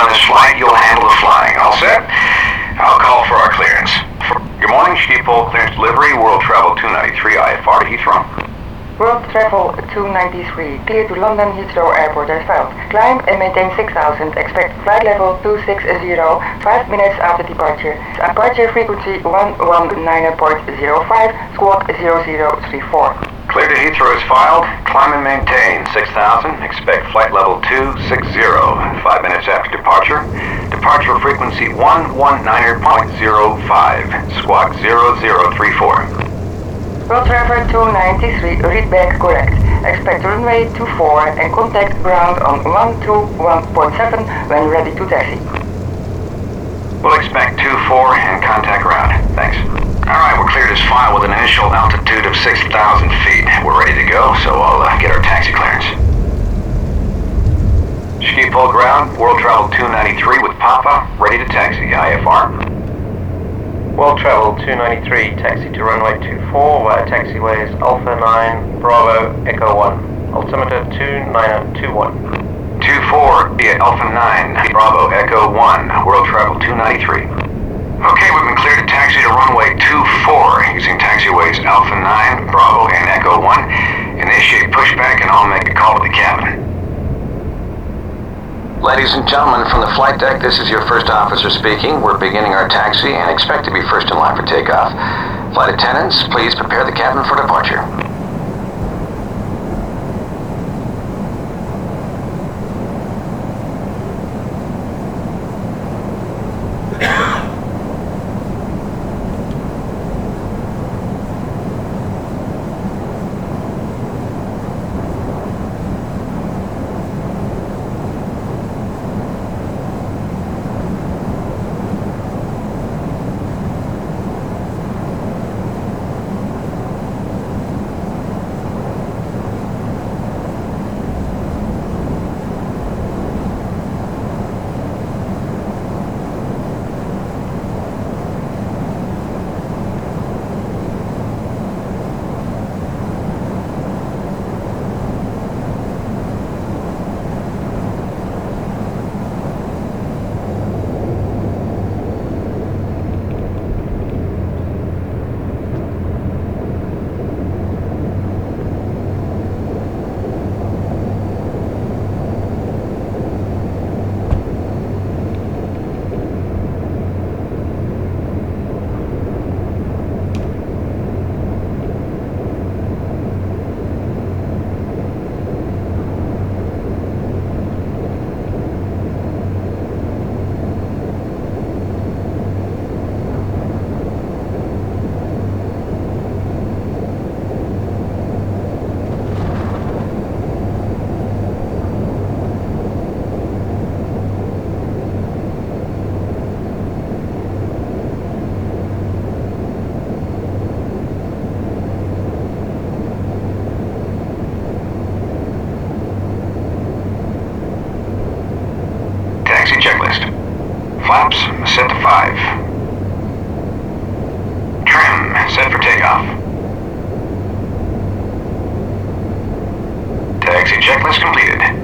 on this flight, you'll handle the flying. All set? I'll call for our clearance. Good morning, Schiphol clearance delivery, World Travel 293, IFR to Heathrow. World Travel 293, clear to London Heathrow Airport as filed. Climb and maintain 6000, expect flight level 260, 5 minutes after departure. Departure frequency 119.05, squawk 0034. Clear to Heathrow is filed. Climb and maintain 6,000. Expect flight level 260. 5 minutes after departure. Departure frequency 119.05. Squawk 0034. World Traveler 293, read back correct. Expect runway 24 and contact ground on 121.7 when ready to taxi. We'll expect 24 and contact ground. Thanks. Alright, we're cleared as file with an initial altitude of 6,000 feet. We're ready to go, so I'll get our taxi clearance. Schiphol ground, World Travel 293 with Papa, ready to taxi, IFR. World Travel 293, taxi to runway 24 via taxiways Alpha 9, Bravo, Echo 1, altimeter 2921. 24 via Alpha 9, Bravo, Echo 1, World Travel 293. Okay, we've been cleared to taxi to runway 24 using taxiways Alpha 9, Bravo, and Echo 1. Initiate pushback and I'll make a call to the cabin. Ladies and gentlemen, from the flight deck, this is your first officer speaking. We're beginning our taxi and expect to be first in line for takeoff. Flight attendants, please prepare the cabin for departure. Checklist. Flaps set to 5. Trim set for takeoff. Taxi checklist completed.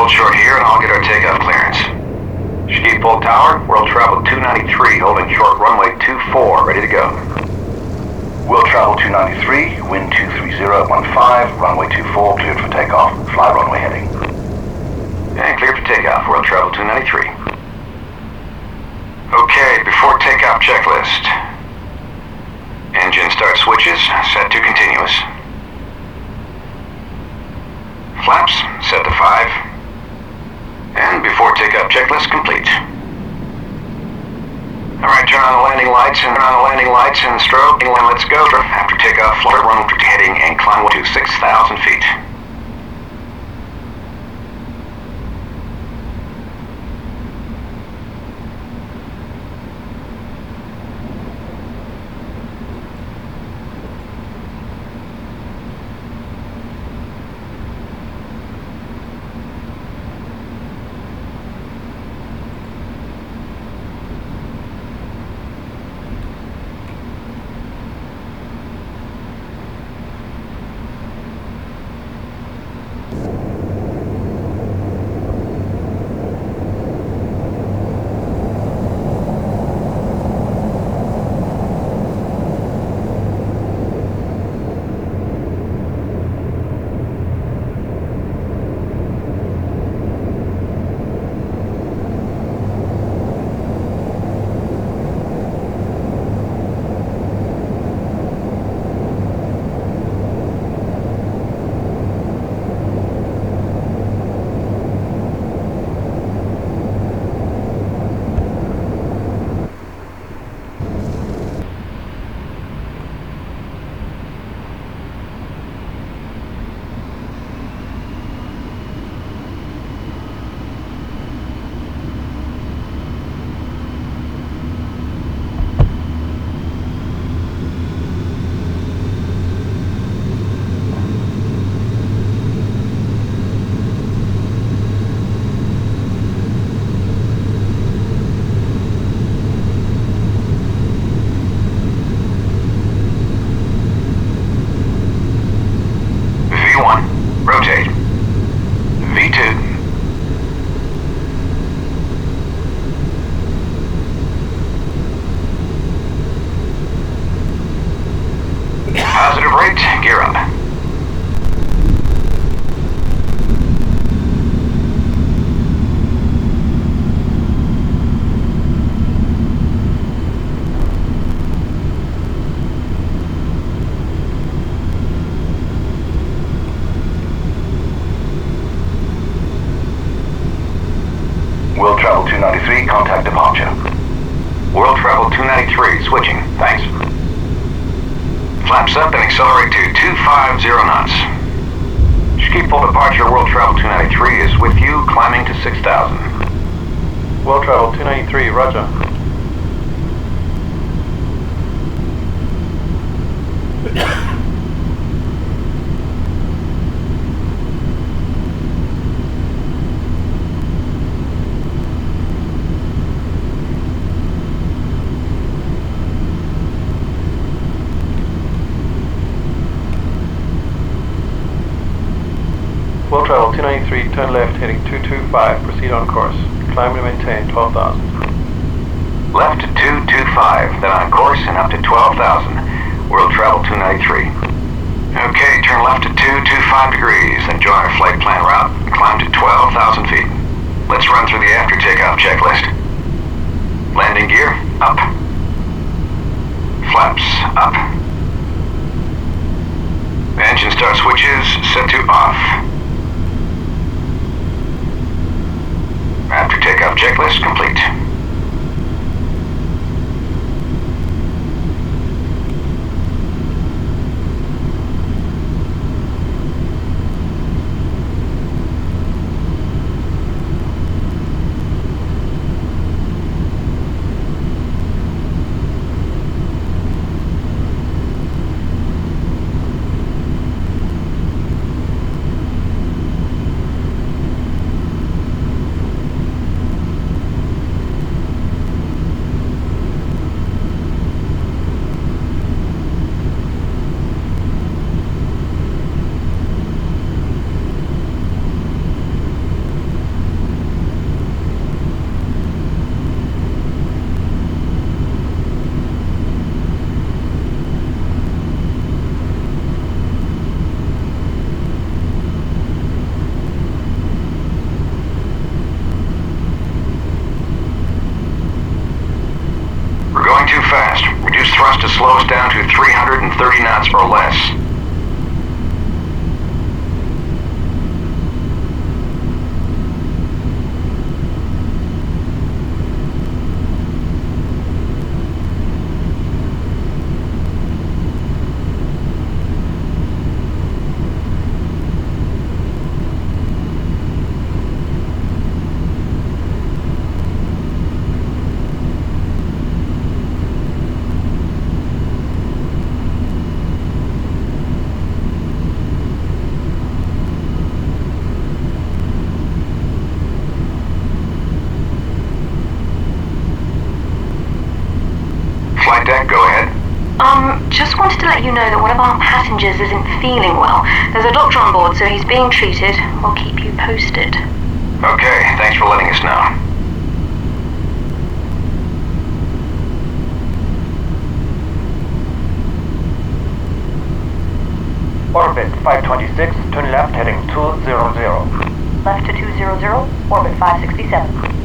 hold short here and I'll get our takeoff clearance. Ski Pole Tower, World Travel 293, holding short runway 24, ready to go. World Travel 293, wind 23015, runway 24, cleared for takeoff. Fly runway heading. And cleared for takeoff, World Travel 293. Okay, before takeoff checklist. Engine start switches, set to continuous. Flaps, set to 5. And before takeoff checklist complete. Alright, turn on the landing lights and strobe. Let's go. After takeoff, flight run heading and climb to 6,000 feet. Rotate. V2. Positive rate, gear up. World Travel 293, contact departure. World Travel 293, switching. Thanks. Flaps up and accelerate to 250 knots. Ski Pole departure, World Travel 293 is with you, climbing to 6,000. World Travel 293, roger. World Travel 293, turn left, heading 225, proceed on course. Climb and maintain 12,000. Left to 225, then on course and up to 12,000. World Travel 293. Okay, turn left to 225 degrees, then join our flight plan route and climb to 12,000 feet. Let's run through the after takeoff checklist. Landing gear, up. Flaps, up. Engine start switches, set to off. After takeoff checklist complete. too fast. Reduce thrust to slow us down to 330 knots or less. Flight deck, go ahead. Just wanted to let you know that one of our passengers isn't feeling well. There's a doctor on board, so he's being treated. We'll keep you posted. Okay, thanks for letting us know. Orbit 526, turn left heading 200. Left to 200, orbit 567.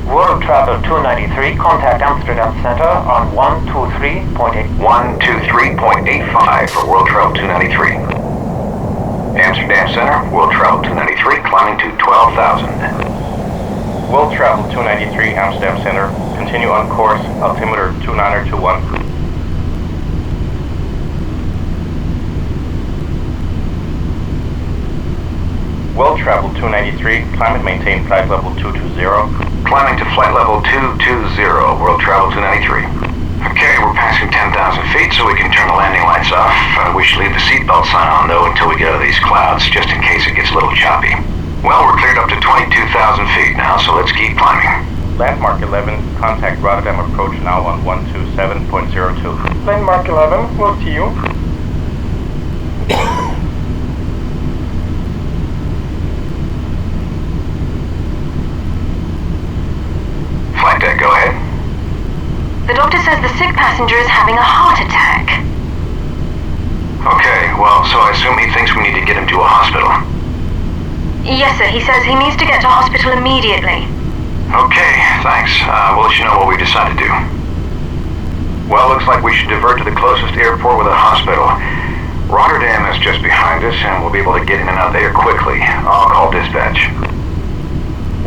World Travel 293, contact Amsterdam Center on 123.8. 123.85 for World Travel 293. Amsterdam Center, World Travel 293, climbing to 12,000. World Travel 293, Amsterdam Center, continue on course, altimeter 2921. World Travel 293, climb and maintain flight level 220. Climbing to flight level 220, World Travel 293. Okay, we're passing 10,000 feet, so we can turn the landing lights off. We should leave the seatbelt sign on, though, until we get out of these clouds, just in case it gets a little choppy. Well, we're cleared up to 22,000 feet now, so let's keep climbing. Landmark 11, contact Rotterdam approach now on 127.02. Landmark 11, we'll see you. Flight deck, go ahead. The doctor says the sick passenger is having a heart attack. Okay, well, so I assume he thinks we need to get him to a hospital. Yes, sir. He says he needs to get to hospital immediately. Okay, thanks. We'll let you know what we decide to do. Well, looks like we should divert to the closest airport with a hospital. Rotterdam is just behind us, and we'll be able to get in and out there quickly. I'll call dispatch.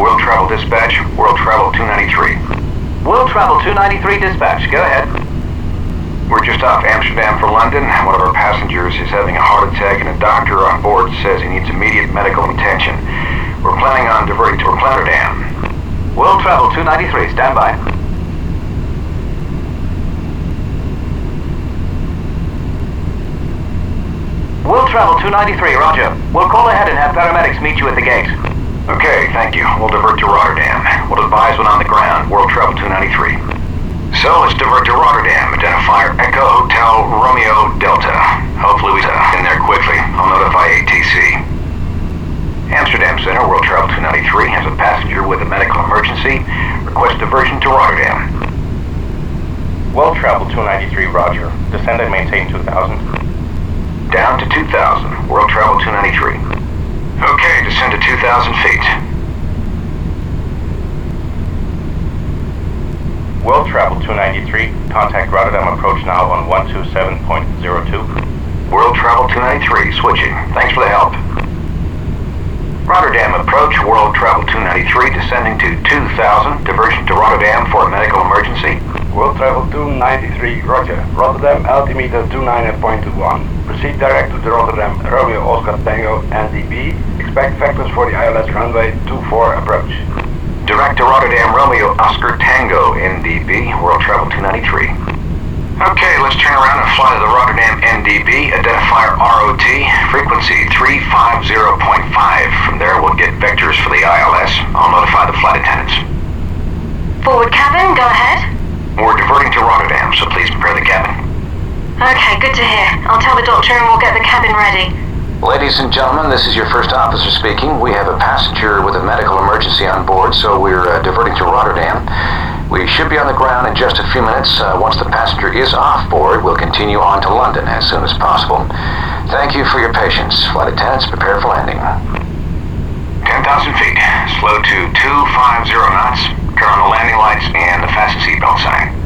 World Travel Dispatch, World Travel 293. World Travel 293 dispatch, go ahead. We're just off Amsterdam for London. One of our passengers is having a heart attack, and a doctor on board says he needs immediate medical attention. We're planning on diverting to Rotterdam. World Travel 293, stand by. World Travel 293, roger. We'll call ahead and have paramedics meet you at the gate. Okay, thank you. We'll divert to Rotterdam. We'll advise when on the ground, World Travel 293. So let's divert to Rotterdam. Identifier Echo Hotel Romeo Delta. Hopefully we get in there quickly. I'll notify ATC. Amsterdam Center, World Travel 293, has a passenger with a medical emergency. Request diversion to Rotterdam. World Travel 293, roger. Descend and maintain 2,000. Down to 2,000, World Travel 293. Okay, descend to 2,000 feet. World Travel 293, contact Rotterdam approach now on 127.02. World Travel 293, switching. Thanks for the help. Rotterdam approach, World Travel 293, descending to 2,000, diversion to Rotterdam for a medical emergency. World Travel 293, roger. Rotterdam altimeter 29.21. Proceed direct to the Rotterdam Romeo Oscar Tango NDB. Expect factors for the ILS runway 24 approach. Direct to Rotterdam Romeo Oscar Tango NDB, World Travel 293. Okay, let's turn around and fly to the Rotterdam NDB, identifier ROT, frequency 350.5. From there, we'll get vectors for the ILS. I'll notify the flight attendants. Forward cabin, go ahead. We're diverting to Rotterdam, so please prepare the cabin. Okay, good to hear. I'll tell the doctor and we'll get the cabin ready. Ladies and gentlemen, this is your first officer speaking. We have a passenger with a medical emergency on board, so we're diverting to Rotterdam. We should be on the ground in just a few minutes. Once the passenger is off board, we'll continue on to London as soon as possible. Thank you for your patience. Flight attendants, prepare for landing. 10,000 feet. Slow to 250 knots. Turn on the landing lights and the fasten seatbelt sign.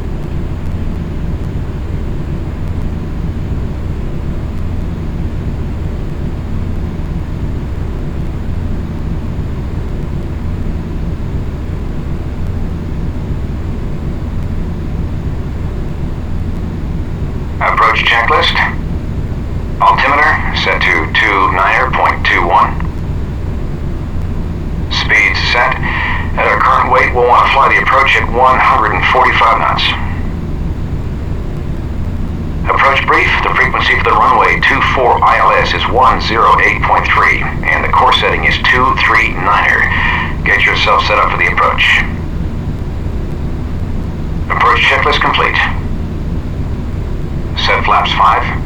Approach checklist. Altimeter set to 29.21. Speed set. At our current weight, we'll want to fly the approach at 145 knots. Approach brief. The frequency for the runway 24 ILS is 108.3, and the course setting is 239er. Get yourself set up for the approach. Approach checklist complete. Set flaps 5.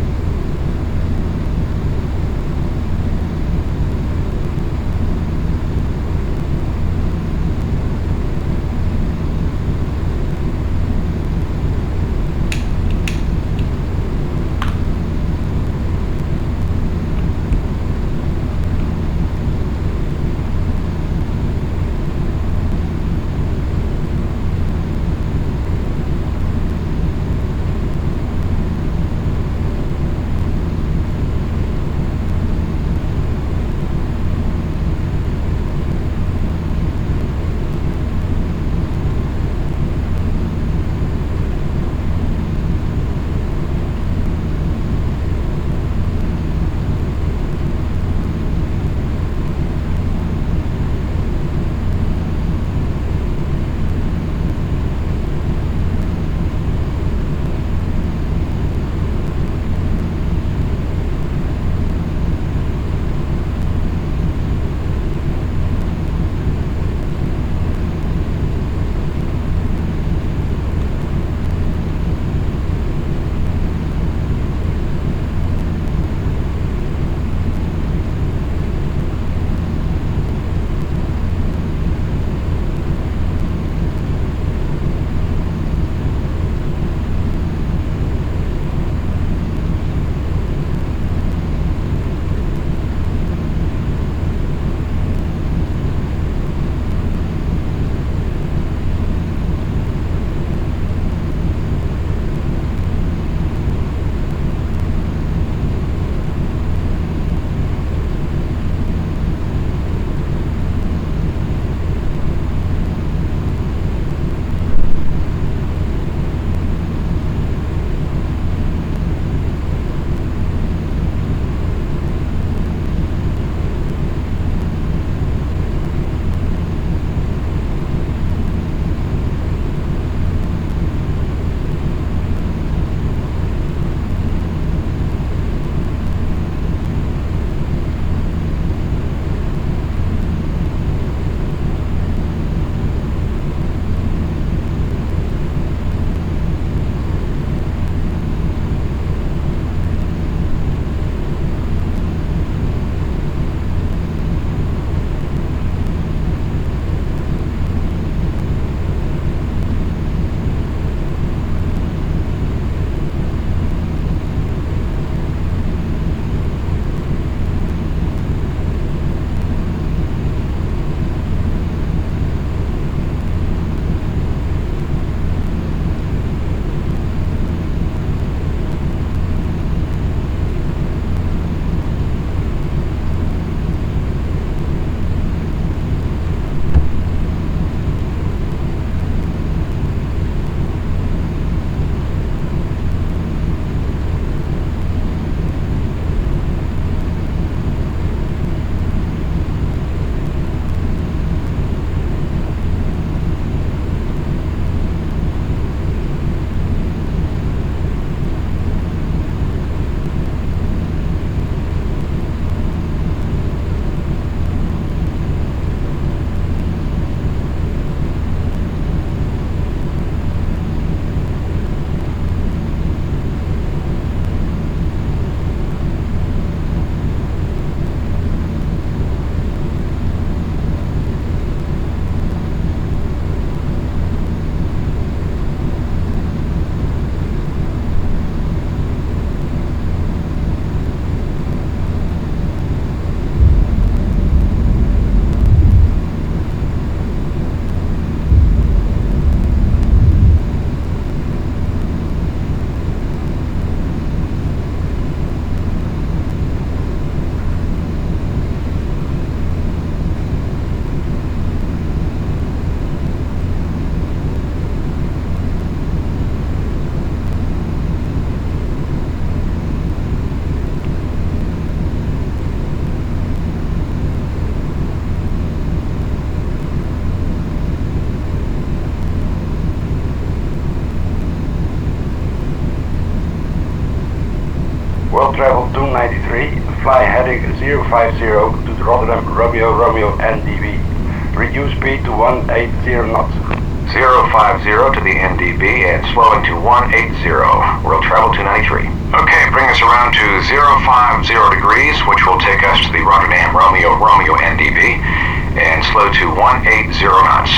World Travel 293, fly heading 050 to the Rotterdam Romeo Romeo NDB. Reduce speed to 180 knots. 050 to the NDB and slowing to 180, World Travel 293. Okay, bring us around to 050 degrees, which will take us to the Rotterdam Romeo Romeo NDB, and slow to 180 knots.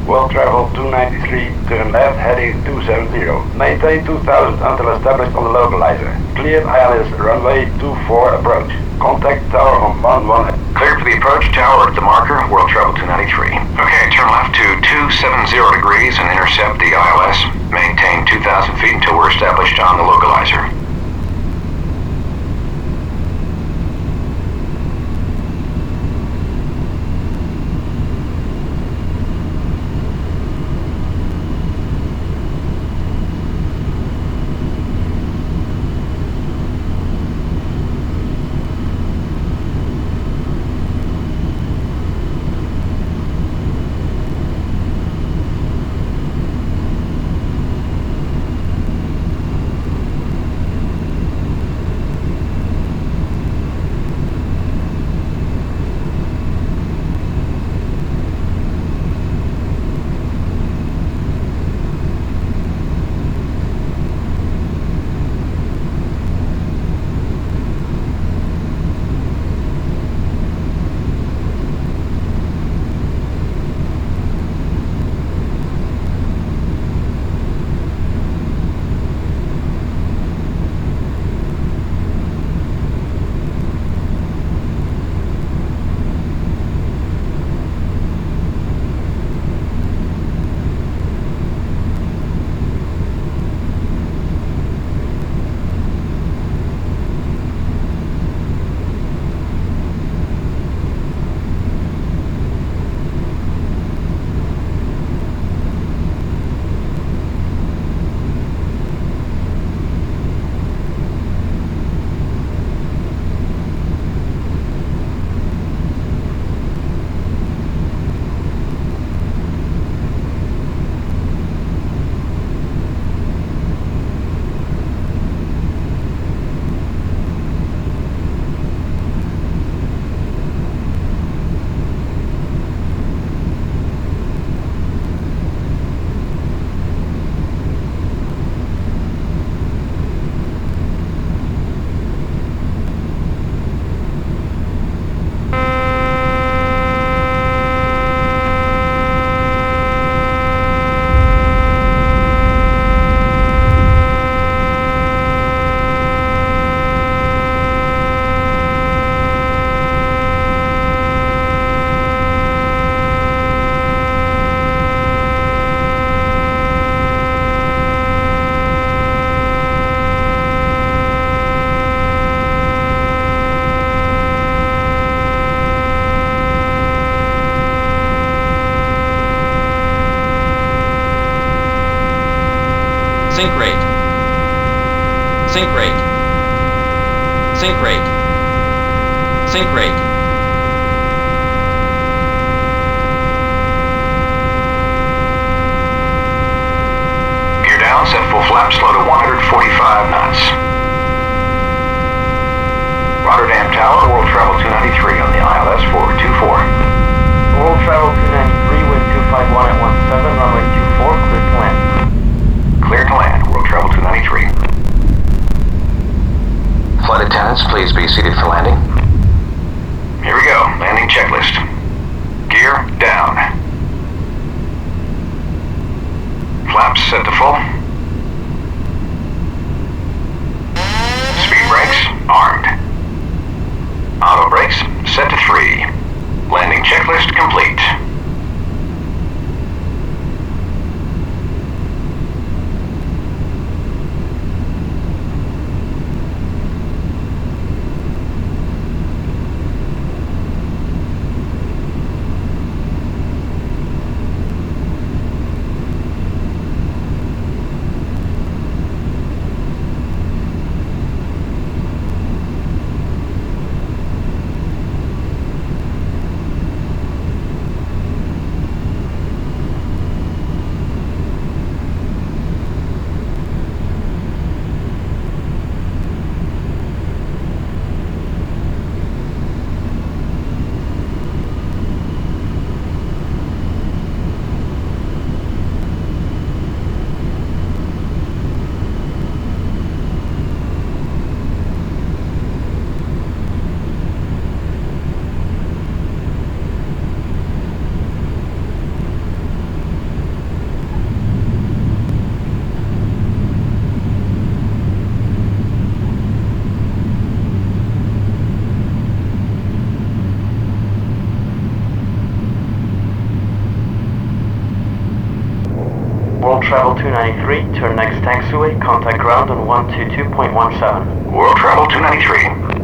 World Travel 293, turn left heading 270. Maintain 2000 until established on the localizer. Cleared ILS runway 24 approach. Contact tower on 11. Cleared for the approach tower at the marker, World Travel 293. Okay, turn left to 270 degrees and intercept the ILS. Maintain 2,000 feet until we're established on the localizer. Sink rate. Sink rate. Sink rate. Sink rate. Gear down, set full flap, slow to 145 knots. Rotterdam Tower, World Travel 293 on the ILS for 24. World Travel 293, wind 251 at 17, runway 24, clear to land. Clear to land, World Travel 293. Flight attendants, please be seated for landing. Here we go. Landing checklist. Gear down. Flaps set to full. Speed brakes armed. Auto brakes set to 3. Landing checklist complete. World Travel 293, turn next taxiway, contact ground on 122.17. World Travel 293.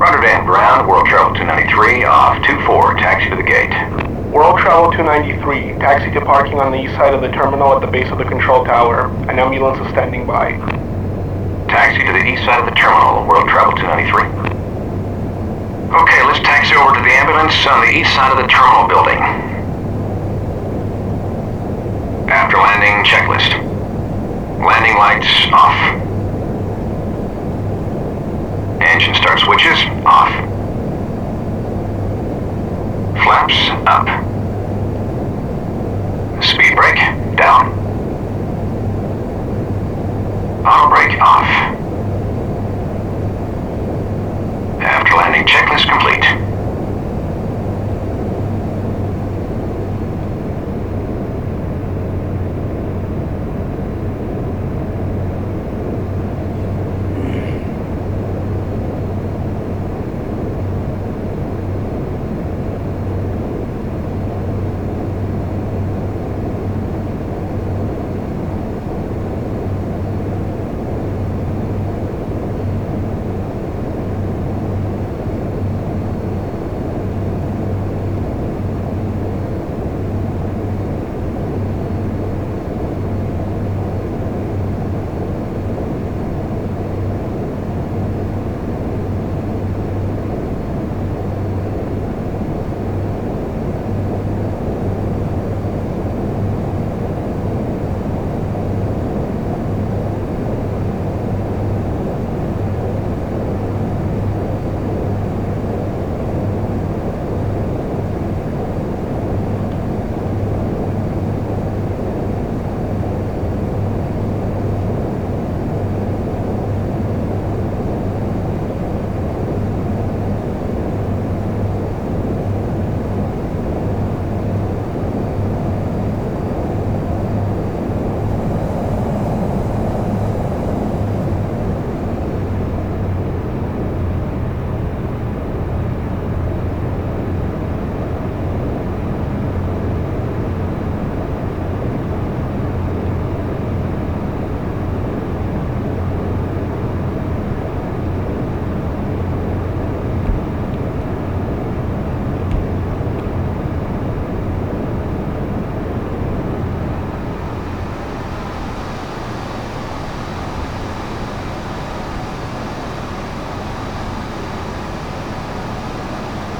Rotterdam ground, World Travel 293, off 24, taxi to the gate. World Travel 293, taxi to parking on the east side of the terminal at the base of the control tower. An ambulance is standing by. Taxi to the east side of the terminal, World Travel 293. Okay, let's taxi over to the ambulance on the east side of the terminal building. After landing, checklist. Landing lights off. Engine start switches off. Flaps up.